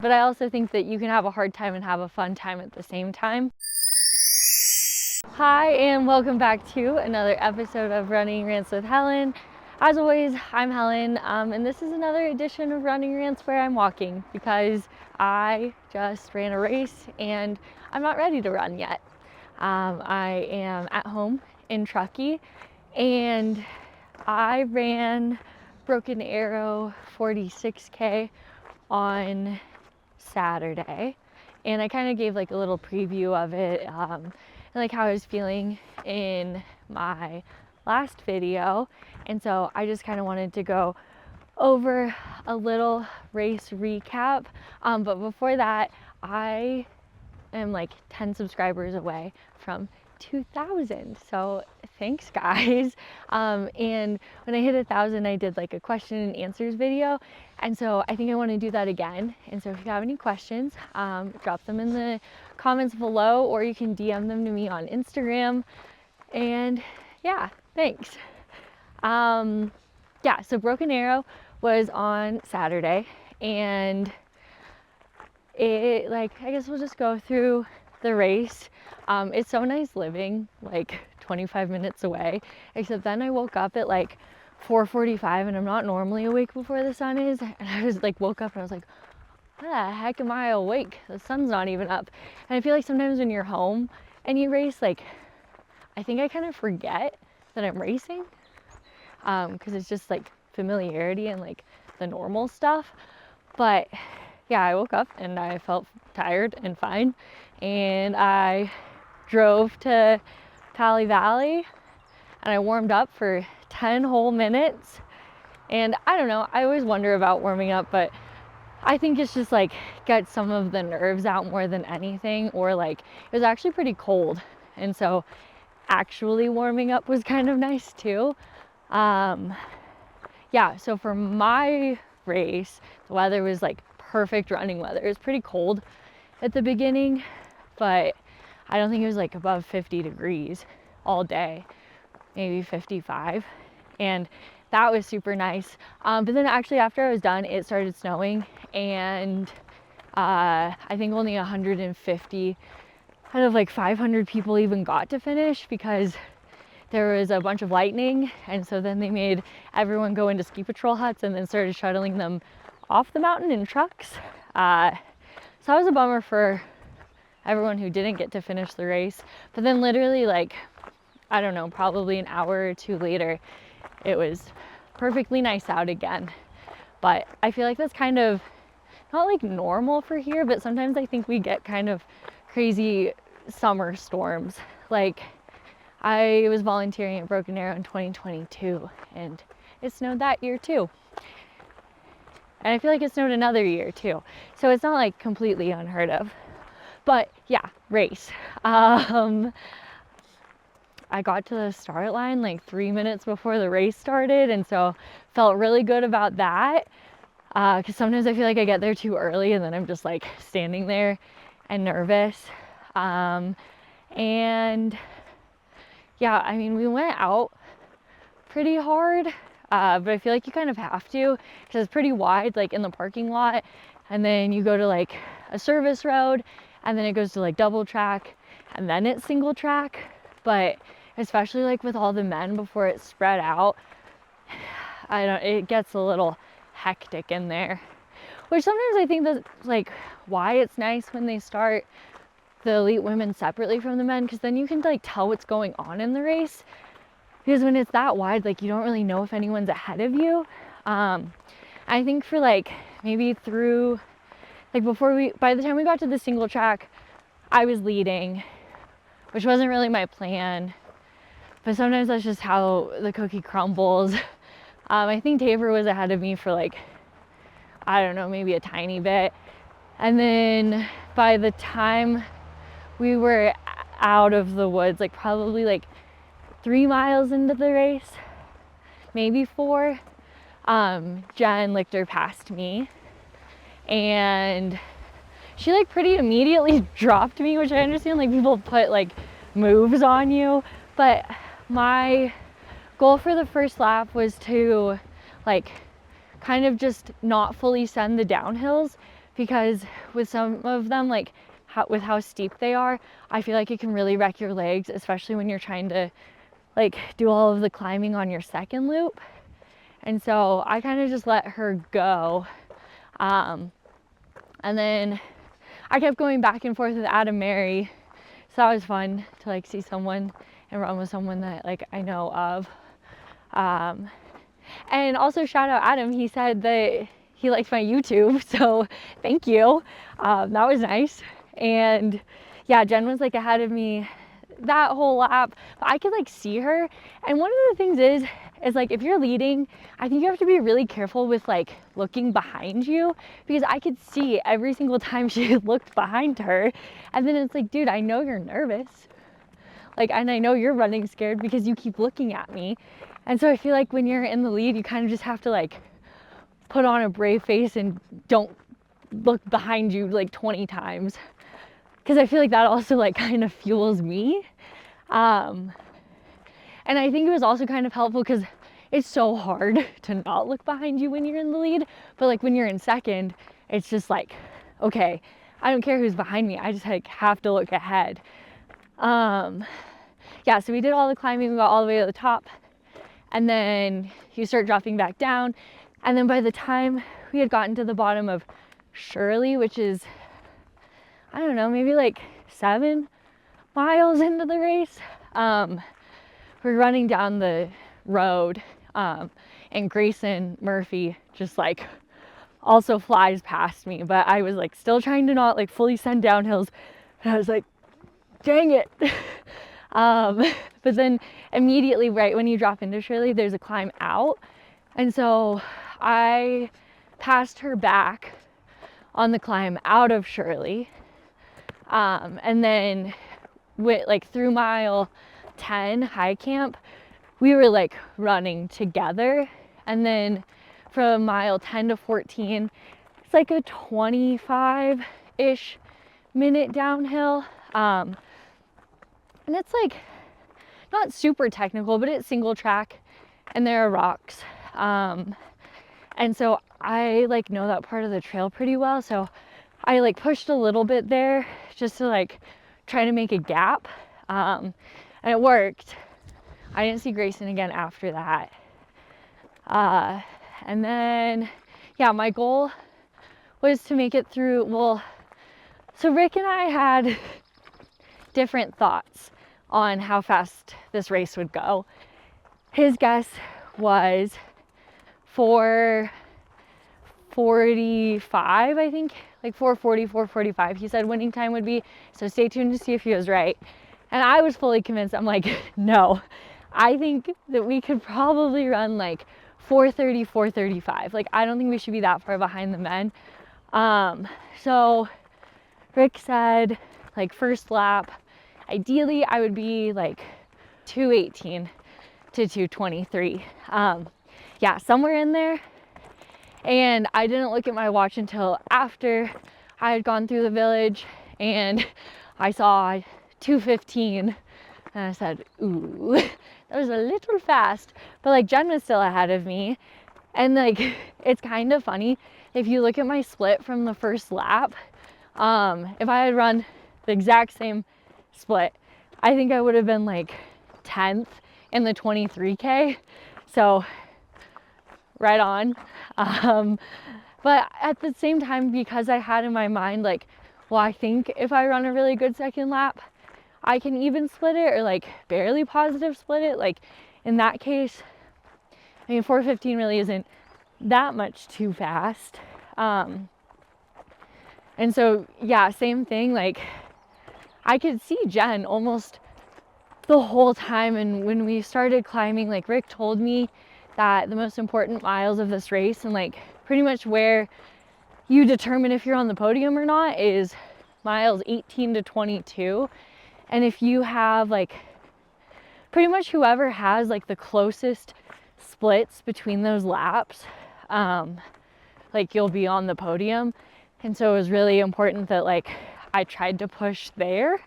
but I also think that you can have a hard time and have a fun time at the same time. Hi, and welcome back to another episode of Running Rants with Helen. As always, I'm Helen, and this is another edition of Running Rants where I'm walking because I just ran a race and I'm not ready to run yet. I am at home in Truckee, and I ran Broken Arrow 46K on Saturday, and I kind of gave like a little preview of it and like how I was feeling in my last video, and so I just kind of wanted to go over a little race recap, but before that, I am like 10 subscribers away from 2,000, so thanks guys. And when I hit 1,000, I did like a question and answers video, and so I think I want to do that again. And so if you have any questions, drop them in the comments below, or you can DM them to me on Instagram. And yeah, thanks. Yeah, so Broken Arrow was on Saturday, and it, like, I guess we'll just go through the race. It's so nice living like 25 minutes away, except then I woke up at like 4:45, and I'm not normally awake before the sun is, and I was like, woke up and I was like, how the heck am I awake? The sun's not even up. And I feel like sometimes when you're home and you race, like, I think I kind of forget that I'm racing, because it's just like familiarity and like the normal stuff. But yeah, I woke up and I felt tired and fine, and I drove to Pali Valley and I warmed up for 10 whole minutes. And I don't know, I always wonder about warming up, but I think it's just like get some of the nerves out more than anything, or like it was actually pretty cold, and so actually warming up was kind of nice too. Yeah, so for my race, the weather was like perfect running weather. It was pretty cold at the beginning, but I don't think it was like above 50 degrees all day, maybe 55, and that was super nice. But then actually after I was done, it started snowing, and I think only 150 out of like 500 people even got to finish, because there was a bunch of lightning, and so then they made everyone go into ski patrol huts and then started shuttling them off the mountain in trucks. So that was a bummer for everyone who didn't get to finish the race. But then literally, like, I don't know, probably an hour or two later, it was perfectly nice out again. But I feel like that's kind of not like normal for here, but sometimes I think we get kind of crazy summer storms. Like, I was volunteering at Broken Arrow in 2022, and it snowed that year too. And I feel like it snowed another year too. So it's not like completely unheard of. But yeah, race. I got to the start line like 3 minutes before the race started, and so felt really good about that. Because sometimes I feel like I get there too early and then I'm just like standing there and nervous. And yeah, I mean, we went out pretty hard, but I feel like you kind of have to, because it's pretty wide, like in the parking lot, and then you go to like a service road, and then it goes to like double track, and then it's single track. But especially like with all the men before it's spread out, it gets a little hectic in there, which sometimes I think that's like why it's nice when they start the elite women separately from the men, because then you can like tell what's going on in the race, because when it's that wide, like, you don't really know if anyone's ahead of you. I think for like maybe through like by the time we got to the single track, I was leading, which wasn't really my plan, but sometimes that's just how the cookie crumbles. I think Tabor was ahead of me for like, I don't know, maybe a tiny bit, and then by the time we were out of the woods, like probably like 3 miles into the race, maybe 4, Jen Lichter passed me, and she like pretty immediately dropped me, which I understand, like, people put like moves on you, but my goal for the first lap was to like kind of just not fully send the downhills, because with some of them, like with how steep they are, I feel like it can really wreck your legs, especially when you're trying to like do all of the climbing on your second loop. And so I kind of just let her go. And then I kept going back and forth with Adam Mary. So that was fun to like see someone and run with someone that like I know of. And also shout out Adam. He said that he liked my YouTube, so thank you. That was nice. And yeah, Jen was like ahead of me that whole lap, but I could like see her. And one of the things is like if you're leading, I think you have to be really careful with like looking behind you, because I could see every single time she looked behind her. And then it's like, dude, I know you're nervous. Like, and I know you're running scared because you keep looking at me. And so I feel like when you're in the lead, you kind of just have to like put on a brave face and don't look behind you like 20 times. Because I feel like that also like kind of fuels me. And I think it was also kind of helpful because it's so hard to not look behind you when you're in the lead. But like when you're in second, it's just like, okay, I don't care who's behind me. I just like have to look ahead. Yeah, so we did all the climbing, we got all the way to the top, and then you start dropping back down. And then by the time we had gotten to the bottom of Shirley, which is, I don't know, maybe like 7 miles into the race, we're running down the road, and Grayson Murphy just like also flies past me, but I was like still trying to not like fully send downhills, and I was like, dang it. But then immediately right when you drop into Shirley, there's a climb out. And so I passed her back on the climb out of Shirley. And then like through mile 10 high camp, we were like running together. And then from mile 10 to 14, it's like a 25-ish minute downhill. And it's like not super technical, but it's single track and there are rocks. And so I like know that part of the trail pretty well. So I like pushed a little bit there just to like try to make a gap. And it worked. I didn't see Grayson again after that. And then, yeah, my goal was to make it through. Well, so Rick and I had different thoughts on how fast this race would go. His guess was 4:45, I think, like 4:40, 4:45. He said winning time would be, so stay tuned to see if he was right. And I was fully convinced. I'm like, no, I think that we could probably run like 4:30, 4:35. Like, I don't think we should be that far behind the men. So Rick said, like, first lap, ideally I would be like 2:18 to 2:23. Yeah, somewhere in there. And I didn't look at my watch until after I had gone through the village and I saw 2:15 and I said, ooh, that was a little fast. But like Jen was still ahead of me. And like, it's kind of funny if you look at my split from the first lap. If I had run the exact same split, I think I would have been like 10th in the 23K. So right on. But at the same time, because I had in my mind like, well, I think if I run a really good second lap, I can even split it or like barely positive split it. Like in that case, I mean, 4:15 really isn't that much too fast. And so, yeah, same thing. Like I could see Jen almost the whole time. And when we started climbing, like Rick told me that the most important miles of this race and like pretty much where you determine if you're on the podium or not is miles 18 to 22. And if you have like pretty much whoever has like the closest splits between those laps, like you'll be on the podium. And so it was really important that like I tried to push there.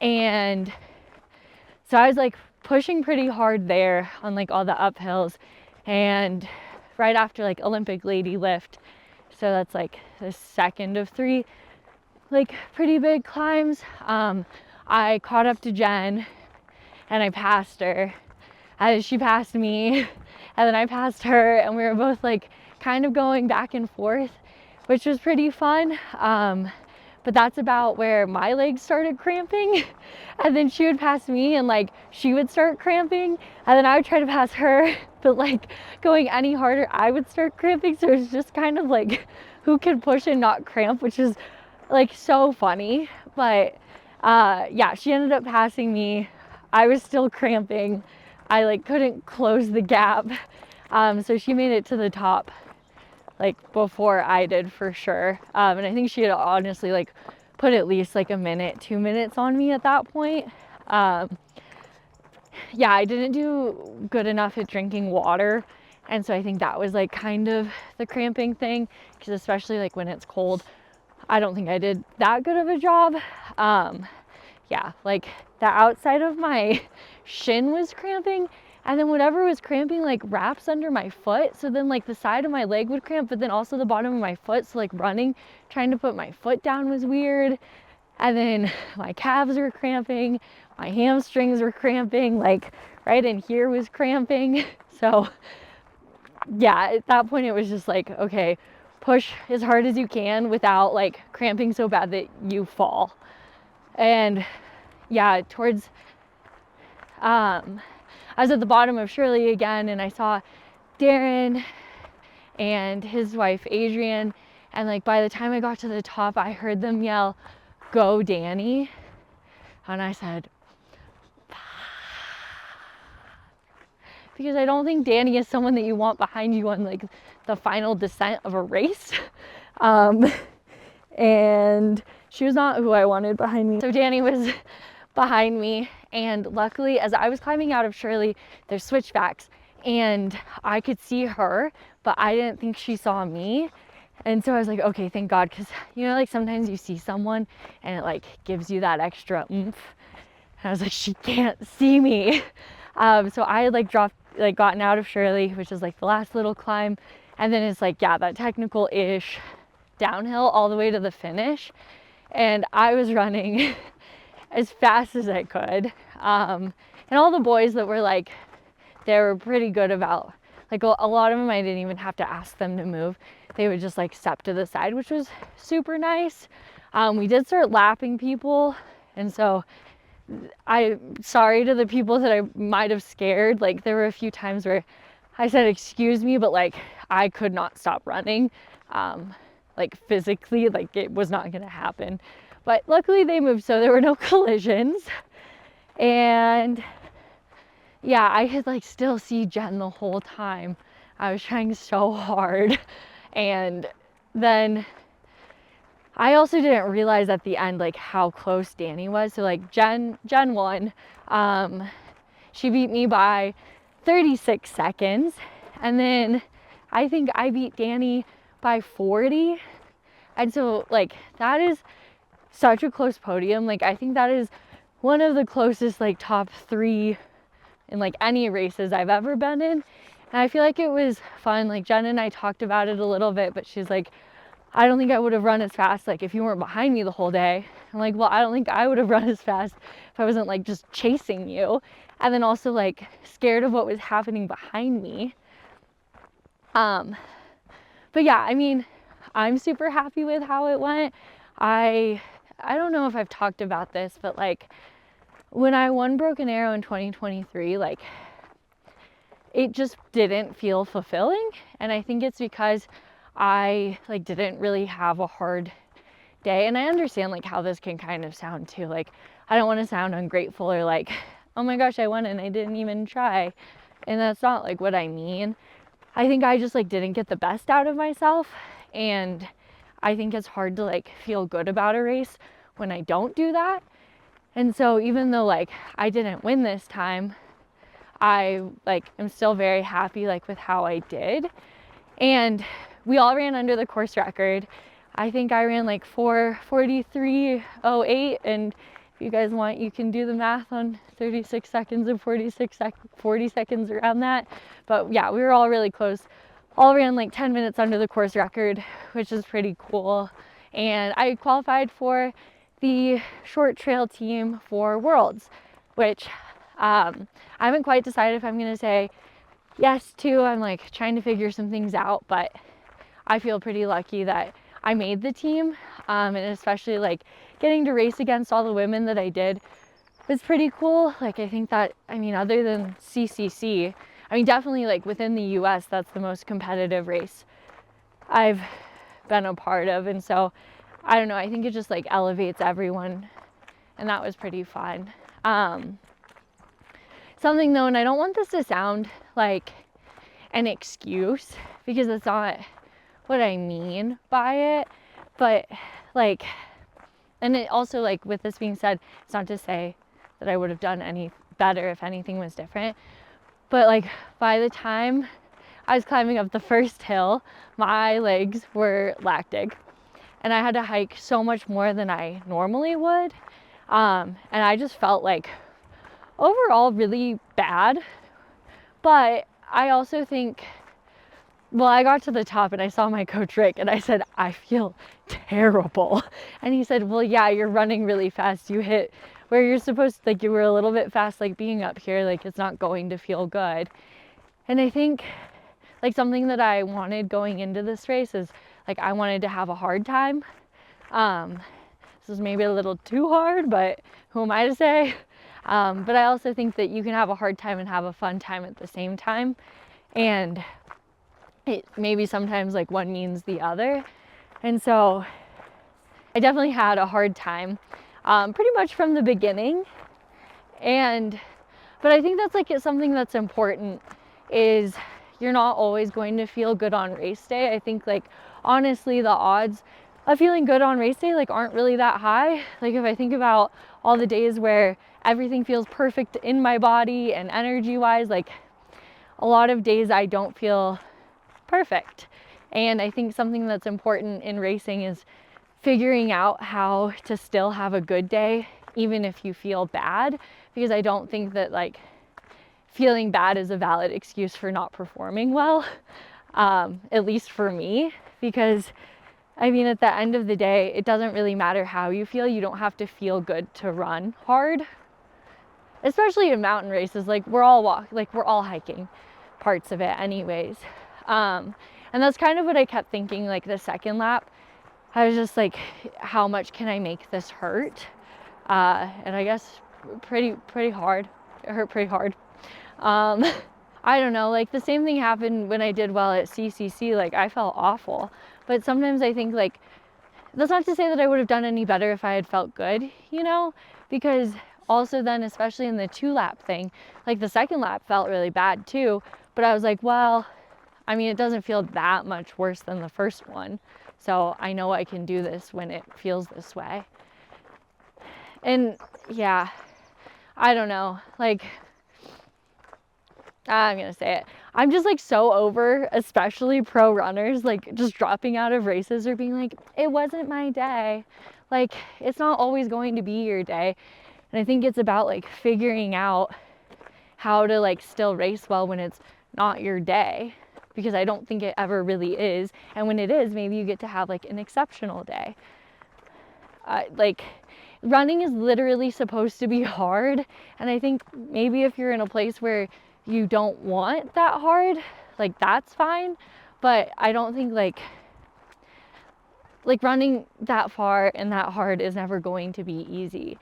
And so I was like pushing pretty hard there on like all the uphills. And right after like Olympic lady lift, So that's like the second of 3 like pretty big climbs. I caught up to Jen and I passed her as she passed me, and then I passed her, and we were both like kind of going back and forth, which was pretty fun. But that's about where my legs started cramping, and then she would pass me and like she would start cramping, and then I would try to pass her, but like going any harder I would start cramping. So it was just kind of like who could push and not cramp, which is like so funny. But yeah, she ended up passing me. I was still cramping. I like couldn't close the gap. So she made it to the top like before I did for sure. And I think she had honestly like put at least like a minute, 2 minutes on me at that point. Yeah, I didn't do good enough at drinking water. And so I think that was like kind of the cramping thing, because especially like when it's cold, I don't think I did that good of a job. Yeah, like the outside of my shin was cramping, and then whatever was cramping like wraps under my foot. So then like the side of my leg would cramp, but then also the bottom of my foot. So like running, trying to put my foot down was weird. And then my calves were cramping, my hamstrings were cramping, like right in here was cramping. So yeah, at that point it was just like, okay, push as hard as you can without like cramping so bad that you fall. And yeah, towards I was at the bottom of Shirley again, and I saw Darren and his wife Adrian, and like by the time I got to the top I heard them yell, "Go Danny," and I said, because I don't think Danny is someone that you want behind you on like the final descent of a race. And she was not who I wanted behind me. So Danny was behind me, and luckily as I was climbing out of Shirley, there's switchbacks, and I could see her, but I didn't think she saw me. And so I was like, okay, thank God, because you know, like sometimes you see someone and it like gives you that extra oomph. And I was like, she can't see me. So I had like gotten out of Shirley, which is like the last little climb, and then it's like, yeah, that technical-ish downhill all the way to the finish. And I was running as fast as I could. And all the boys that were like, they were pretty good about, like a lot of them, I didn't even have to ask them to move. They would just like step to the side, which was super nice. We did start lapping people. And so I'm sorry to the people that I might have scared. Like there were a few times where I said, excuse me, but like I could not stop running. Like physically, like it was not gonna happen. But luckily they moved, so there were no collisions. And yeah, I could like still see Jen the whole time. I was trying so hard. And then I also didn't realize at the end like how close Danny was. So like Jen won. She beat me by 36 seconds. And then I think I beat Danny by 40. And so like that is such a close podium. Like I think that is one of the closest like top 3 in like any races I've ever been in. And I feel like it was fun. Like Jen and I talked about it a little bit, but she's like, I don't think I would have run as fast like if you weren't behind me the whole day. I'm like, well, I don't think I would have run as fast if I wasn't like just chasing you. And then also like scared of what was happening behind me. But yeah, I mean, I'm super happy with how it went. I don't know if I've talked about this, but like when I won Broken Arrow in 2023, like it just didn't feel fulfilling. And I think it's because I like didn't really have a hard day. And I understand like how this can kind of sound too. Like I don't want to sound ungrateful or like, oh my gosh, I won and I didn't even try. And that's not like what I mean. I think I just like didn't get the best out of myself. And I think it's hard to like feel good about a race when I don't do that. And so even though like I didn't win this time, I like am still very happy like with how I did. And we all ran under the course record. I think I ran like 4:43:08, and if you guys want, you can do the math on 36 seconds and 40 seconds around that. But yeah, we were all really close. all ran like 10 minutes under the course record, which is pretty cool. And I qualified for the short trail team for Worlds, which I haven't quite decided if I'm going to say yes to. I'm like trying to figure some things out, but I feel pretty lucky that I made the team, and especially like getting to race against all the women that I did was pretty cool. Like, I think that, I mean, other than CCC, I mean, definitely like within the US, that's the most competitive race I've been a part of. And so, I don't know, I think it just like elevates everyone, and that was pretty fun. Something though, and I don't want this to sound like an excuse, because it's not what I mean by it, but like, and it also, like, with this being said, it's not to say that I would have done any better if anything was different, but like by the time I was climbing up the first hill, my legs were lactic and I had to hike so much more than I normally would, and I just felt like overall really bad. But I also think, well, I got to the top and I saw my coach Rick and I said, I feel terrible. And he said, well, yeah, you're running really fast. You hit where you're supposed to, like, you were a little bit fast, like being up here, like it's not going to feel good. And I think like something that I wanted going into this race is like, I wanted to have a hard time. This is maybe a little too hard, but who am I to say? But I also think that you can have a hard time and have a fun time at the same time. And it maybe sometimes like one means the other. And so I definitely had a hard time, pretty much from the beginning. But I think that's like something that's important, is you're not always going to feel good on race day. I think like honestly the odds of feeling good on race day like aren't really that high. Like if I think about all the days where everything feels perfect in my body and energy wise, like a lot of days I don't feel perfect. And I think something that's important in racing is figuring out how to still have a good day even if you feel bad, because I don't think that like feeling bad is a valid excuse for not performing well, at least for me, because I mean, at the end of the day, it doesn't really matter how you feel. You don't have to feel good to run hard, especially in mountain races. Like we're all hiking parts of it anyways. And that's kind of what I kept thinking, like the second lap. I was just like, how much can I make this hurt? And I guess pretty hard. It hurt pretty hard. I don't know, like the same thing happened when I did well at CCC. Like I felt awful, but sometimes I think like, that's not to say that I would have done any better if I had felt good, you know, because also then, especially in the 2-lap thing, like the second lap felt really bad too, but I was like, well, I mean, it doesn't feel that much worse than the first one. So I know I can do this when it feels this way. And yeah, I don't know, like, I'm gonna say it. I'm just like so over, especially pro runners, like just dropping out of races or being like, it wasn't my day. Like, it's not always going to be your day. And I think it's about like figuring out how to like still race well when it's not your day, because I don't think it ever really is. And when it is, maybe you get to have like an exceptional day. Like running is literally supposed to be hard. And I think maybe if you're in a place where you don't want that hard, like that's fine. But I don't think like running that far and that hard is never going to be easy.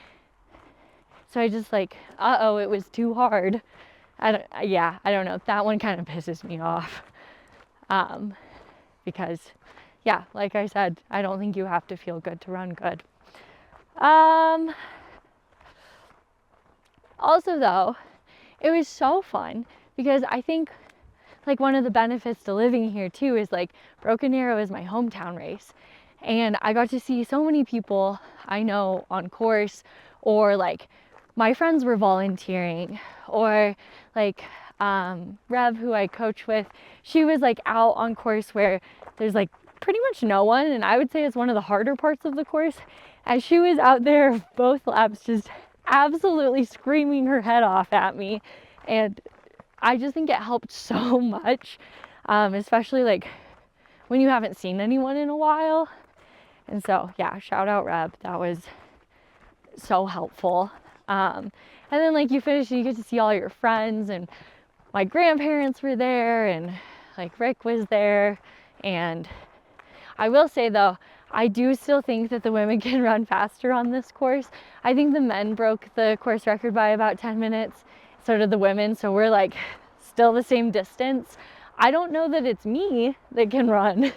So I just like, it was too hard. I don't know. That one kind of pisses me off. Because yeah, like I said, I don't think you have to feel good to run good. Also though, it was so fun because I think like one of the benefits to living here too is like Broken Arrow is my hometown race, and I got to see so many people I know on course, or like my friends were volunteering, or like Rev, who I coach with, she was like out on course where there's like pretty much no one, and I would say it's one of the harder parts of the course, and she was out there both laps just absolutely screaming her head off at me. And I just think it helped so much. especially like when you haven't seen anyone in a while. And so, yeah, shout out Reb. That was so helpful. And then like you finish and you get to see all your friends, and my grandparents were there, and like Rick was there. And I will say though, I do still think that the women can run faster on this course. I think the men broke the course record by about 10 minutes. So did the women. So we're like still the same distance. I don't know that it's me that can run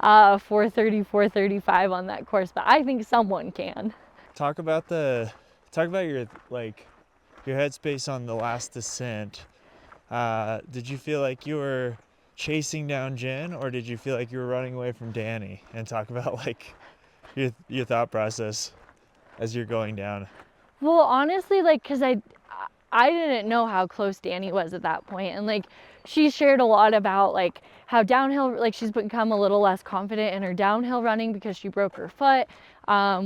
4:30, 4:35 on that course, but I think someone can. Talk about your your headspace on the last descent. Did you feel like you were chasing down Jen, or did you feel like you were running away from Danny? And talk about like your thought process as you're going down. Well, honestly, like, cause I didn't know how close Danny was at that point, and like she shared a lot about like how downhill, like she's become a little less confident in her downhill running because she broke her foot,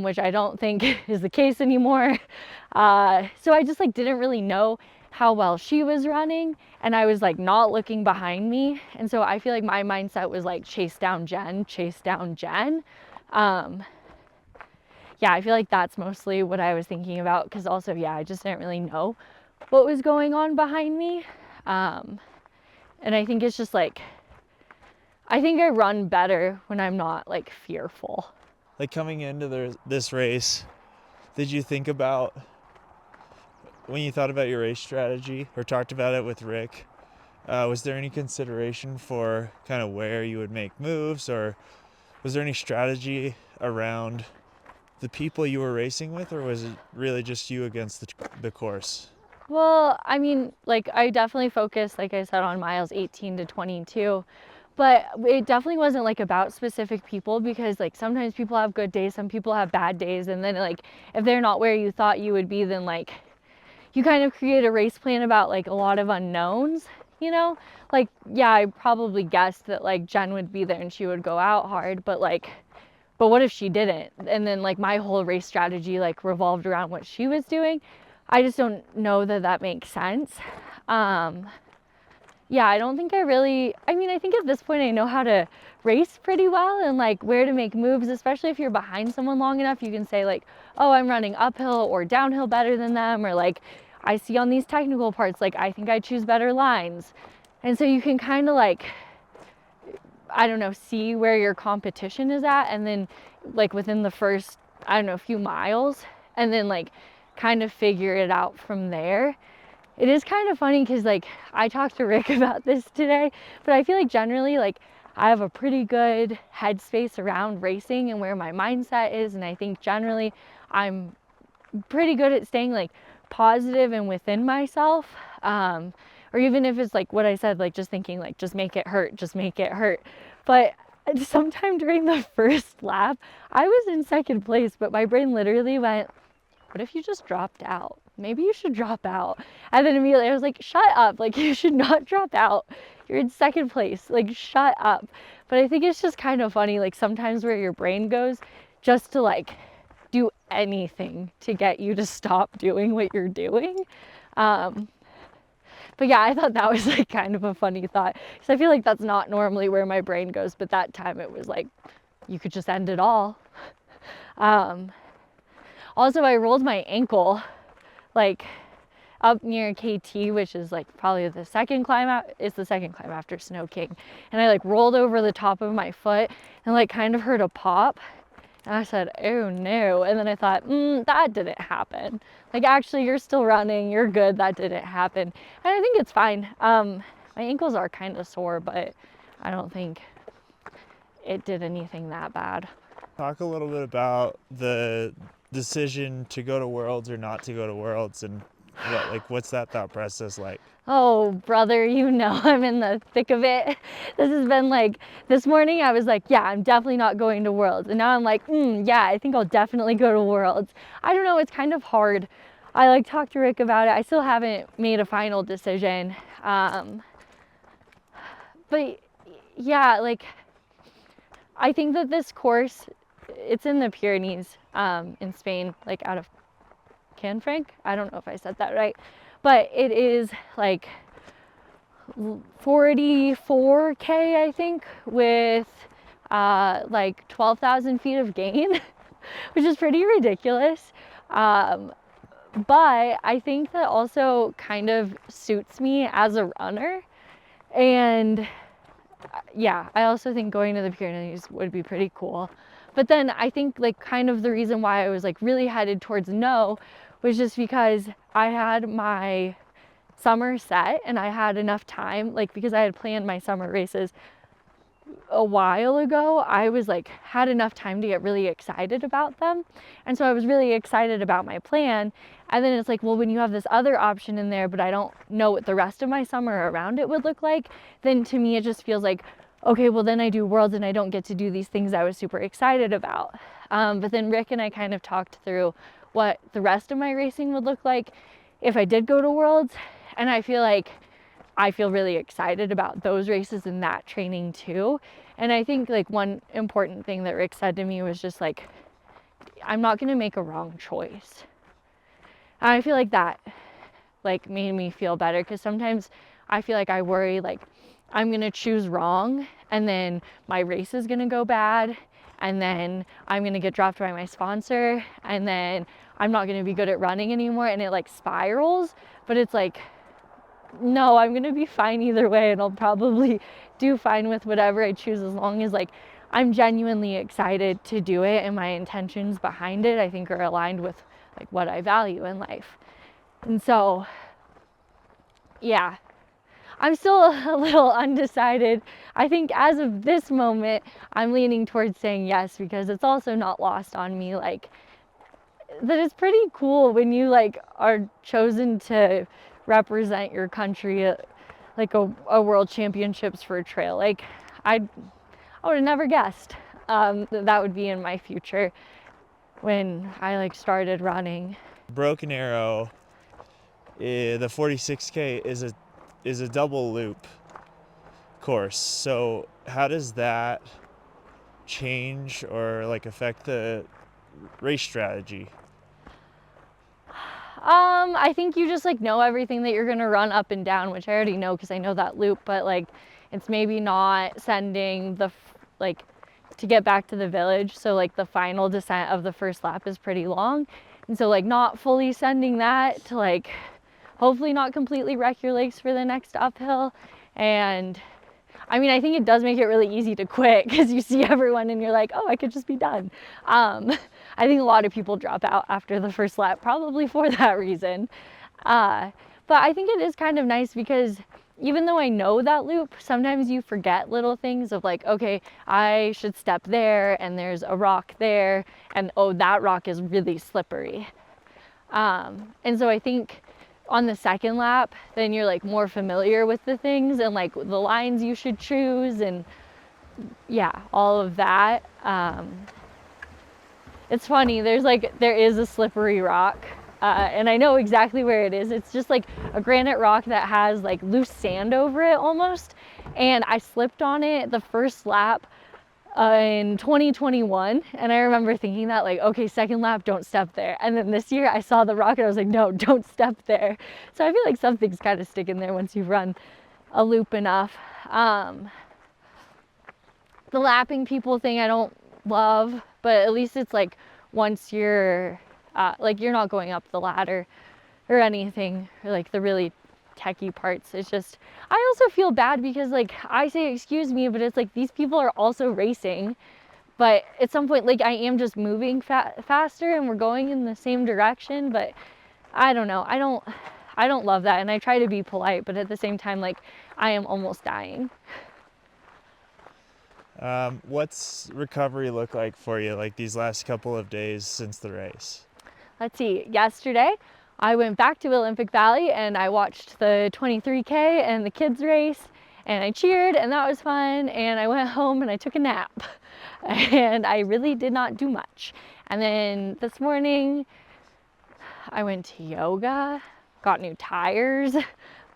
which I don't think is the case anymore. So I just like didn't really know how well she was running, and I was like not looking behind me, and so I feel like my mindset was like chase down Jen, chase down Jen. Yeah, I feel like that's mostly what I was thinking about, because also, yeah, I just didn't really know what was going on behind me. And I think it's just like, I think I run better when I'm not like fearful. Like coming into this race, did you think about, when you thought about your race strategy or talked about it with Rick, was there any consideration for kind of where you would make moves, or was there any strategy around the people you were racing with, or was it really just you against the course? Well, I mean, like I definitely focused, like I said, on miles 18 to 22, but it definitely wasn't like about specific people, because like sometimes people have good days, some people have bad days, and then like if they're not where you thought you would be, then like you kind of create a race plan about like a lot of unknowns, you know? Like, yeah, I probably guessed that like Jen would be there and she would go out hard, but what if she didn't? And then like my whole race strategy like revolved around what she was doing. I just don't know that that makes sense. Yeah, I don't think I mean, I think at this point I know how to race pretty well, and like where to make moves, especially if you're behind someone long enough. You can say like, oh, I'm running uphill or downhill better than them, or like I see on these technical parts, like I think I choose better lines. And so you can kind of like, I don't know, see where your competition is at, and then like within the first, I don't know, few miles, and then like kind of figure it out from there. It is kind of funny because like I talked to Rick about this today, but I feel like generally like I have a pretty good headspace around racing and where my mindset is, and I think generally I'm pretty good at staying like positive and within myself. Or even if it's like what I said, like just thinking like just make it hurt, just make it hurt. But sometime during the first lap, I was in second place, but my brain literally went, what if you just dropped out? Maybe you should drop out. And then immediately I was like, shut up. Like, you should not drop out. You're in second place. Like, shut up. But I think it's just kind of funny, like, sometimes where your brain goes just to, like, do anything to get you to stop doing what you're doing. But yeah, I thought that was, like, kind of a funny thought. Because I feel like that's not normally where my brain goes. But that time it was like, you could just end it all. Also, I rolled my ankle like up near KT, which is like probably the second climb out. It's the second climb after Snow King. And I like rolled over the top of my foot and like kind of heard a pop. And I said, oh no. And then I thought, that didn't happen. Like, actually, you're still running. You're good. That didn't happen. And I think it's fine. My ankles are kind of sore, but I don't think it did anything that bad. Talk a little bit about the decision to go to Worlds or not to go to Worlds, and what's that thought process like? Oh, brother, you know I'm in the thick of it. This has been like, this morning I was like, yeah, I'm definitely not going to Worlds. And now I'm like, yeah, I think I'll definitely go to Worlds. I don't know, it's kind of hard. I like talked to Rick about it. I still haven't made a final decision. But yeah, like, I think that this course, it's in the Pyrenees in Spain, like out of Canfranc. I don't know if I said that right, but it is like 44K, I think, with like 12,000 feet of gain, which is pretty ridiculous. But I think that also kind of suits me as a runner. And yeah, I also think going to the Pyrenees would be pretty cool. But then I think like kind of the reason why I was like really headed towards no was just because I had my summer set and I had enough time, like because I had planned my summer races a while ago, I was like had enough time to get really excited about them. And so I was really excited about my plan. And then it's like, well, when you have this other option in there, but I don't know what the rest of my summer around it would look like, then to me it just feels like, okay, well then I do Worlds and I don't get to do these things I was super excited about. But then Rick and I kind of talked through what the rest of my racing would look like if I did go to Worlds. And I feel really excited about those races and that training too. And I think like one important thing that Rick said to me was just like, I'm not going to make a wrong choice. And I feel like that like made me feel better, because sometimes I feel like I worry like I'm going to choose wrong and then my race is going to go bad and then I'm going to get dropped by my sponsor and then I'm not going to be good at running anymore, and it like spirals. But it's like, no, I'm going to be fine either way, and I'll probably do fine with whatever I choose, as long as like I'm genuinely excited to do it and my intentions behind it I think are aligned with like what I value in life. And so yeah, I'm still a little undecided. I think as of this moment I'm leaning towards saying yes, because it's also not lost on me like that it's pretty cool when you like are chosen to represent your country at like a world championships for a trail. Like I would have never guessed that would be in my future when I like started running. Broken Arrow, the 46K is a double loop course. So how does that change or like affect the race strategy? I think you just like know everything that you're gonna run up and down, which I already know because I know that loop, but like it's maybe not sending the like to get back to the village. So like the final descent of the first lap is pretty long. And so like not fully sending that to like hopefully not completely wreck your legs for the next uphill. And I mean, I think it does make it really easy to quit because you see everyone and you're like, oh, I could just be done. I think a lot of people drop out after the first lap, probably for that reason. But I think it is kind of nice because even though I know that loop, sometimes you forget little things of like, okay, I should step there and there's a rock there and oh, that rock is really slippery. And so I think on the second lap, then you're like more familiar with the things and like the lines you should choose and yeah, all of that. It's funny, there is a slippery rock and I know exactly where it is. It's just like a granite rock that has like loose sand over it almost. And I slipped on it the first lap in 2021, and I remember thinking that like, okay, second lap, don't step there. And then this year I saw the rock and I was like, no, don't step there. So I feel like something's kind of sticking there once you've run a loop enough. The lapping people thing I don't love, but at least it's like once you're like you're not going up the ladder or anything, or like the really techie parts. It's just, I also feel bad because like I say excuse me, but it's like these people are also racing, but at some point like I am just moving faster and we're going in the same direction. But I don't know, I don't love that, and I try to be polite, but at the same time like I am almost dying. What's recovery look like for you, like these last couple of days since the race? Let's see, yesterday I went back to Olympic Valley and I watched the 23K and the kids race and I cheered, and that was fun. And I went home and I took a nap and I really did not do much. And then this morning I went to yoga, got new tires, I'm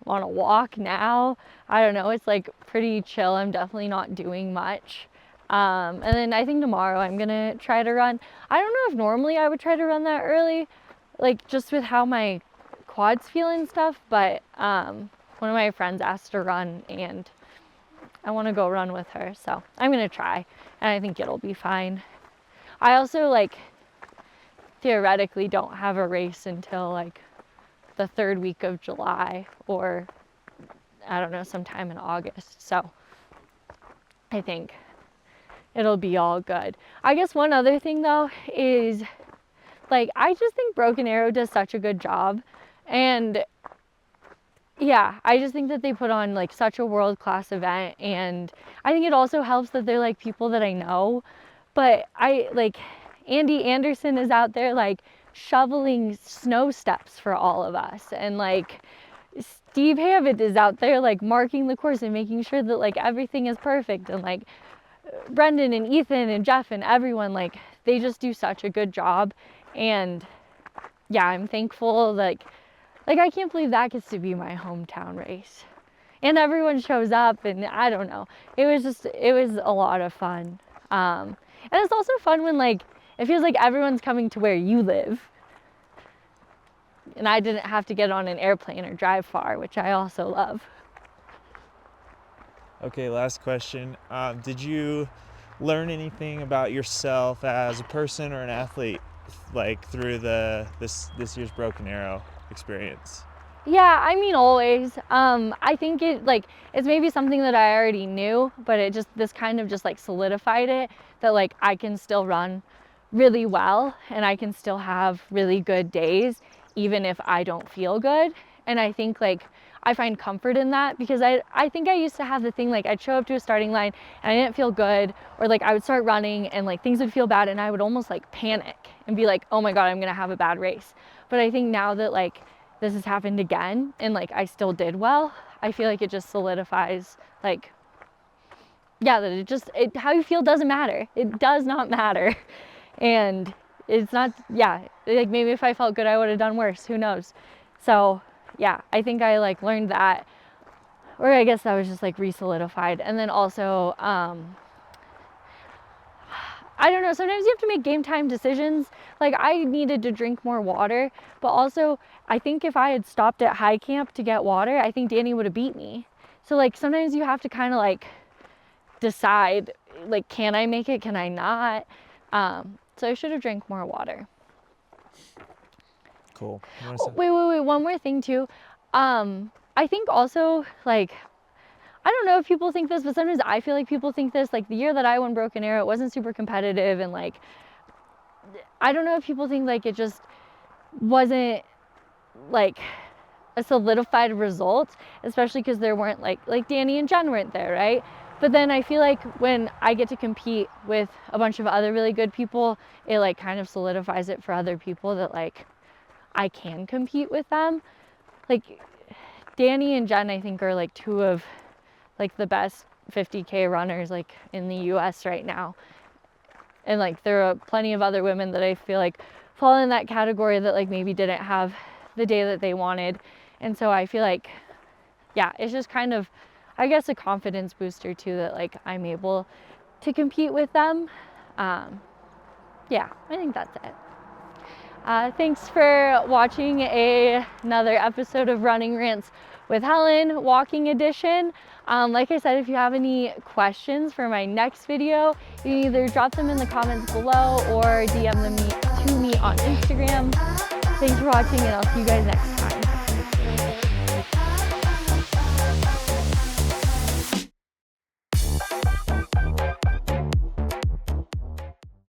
on a walk now. I don't know, it's like pretty chill. I'm definitely not doing much. And then I think tomorrow I'm gonna try to run. I don't know if normally I would try to run that early, like just with how my quads feel and stuff, but one of my friends asked to run, and I want to go run with her, so I'm gonna try, and I think it'll be fine. I also like theoretically don't have a race until like the 3rd week of July, or I don't know, sometime in August, so I think it'll be all good. I guess one other thing though is, like, I just think Broken Arrow does such a good job, and yeah, I just think that they put on like such a world-class event, and I think it also helps that they're like people that I know. But I like Andy Anderson is out there like shoveling snow steps for all of us, and like Steve Havitt is out there like marking the course and making sure that like everything is perfect, and like Brendan and Ethan and Jeff and everyone, like they just do such a good job. And yeah, I'm thankful. Like I can't believe that gets to be my hometown race, and everyone shows up, and I don't know, it was a lot of fun. And it's also fun when like it feels like everyone's coming to where you live, and I didn't have to get on an airplane or drive far, which I also love. Okay, last question. Did you learn anything about yourself as a person or an athlete, like through this year's Broken Arrow experience? Yeah, I mean, always. I think it's maybe something that I already knew, but this kind of just like solidified it, that like I can still run really well, and I can still have really good days even if I don't feel good. And I think like I find comfort in that, because I think I used to have the thing like I'd show up to a starting line and I didn't feel good, or like I would start running and like things would feel bad, and I would almost like panic and be like, oh my God, I'm gonna have a bad race. But I think now that like this has happened again and like I still did well, I feel like it just solidifies like, yeah, that how you feel doesn't matter. It does not matter. And it's not, yeah, like maybe if I felt good I would have done worse, who knows. So yeah, I think I like learned that, or I guess that was just like re-solidified. And then also I don't know, sometimes you have to make game time decisions. Like I needed to drink more water, but also I think if I had stopped at high camp to get water, I think Danny would have beat me. So like sometimes you have to kind of like decide, like, can I make it, can I not? So I should have drank more water. Cool. Wait, one more thing too. I think also like, I don't know if people think this, but sometimes I feel like people think this. Like the year that I won Broken Arrow, it wasn't super competitive, and like, I don't know if people think like it just wasn't like a solidified result, especially because there weren't like Danny and Jen weren't there, right? But then I feel like when I get to compete with a bunch of other really good people, it like kind of solidifies it for other people that like I can compete with them. Like Danny and Jen, I think, are like two of like the best 50K runners like in the US right now. And like there are plenty of other women that I feel like fall in that category that like maybe didn't have the day that they wanted. And so I feel like, yeah, it's just kind of, I guess, a confidence booster too, that like I'm able to compete with them. Yeah, I think that's it. Thanks for watching another episode of Running Rants with Helen, walking edition. Like I said, if you have any questions for my next video, you can either drop them in the comments below or DM them to me on Instagram. Thanks for watching, and I'll see you guys next time.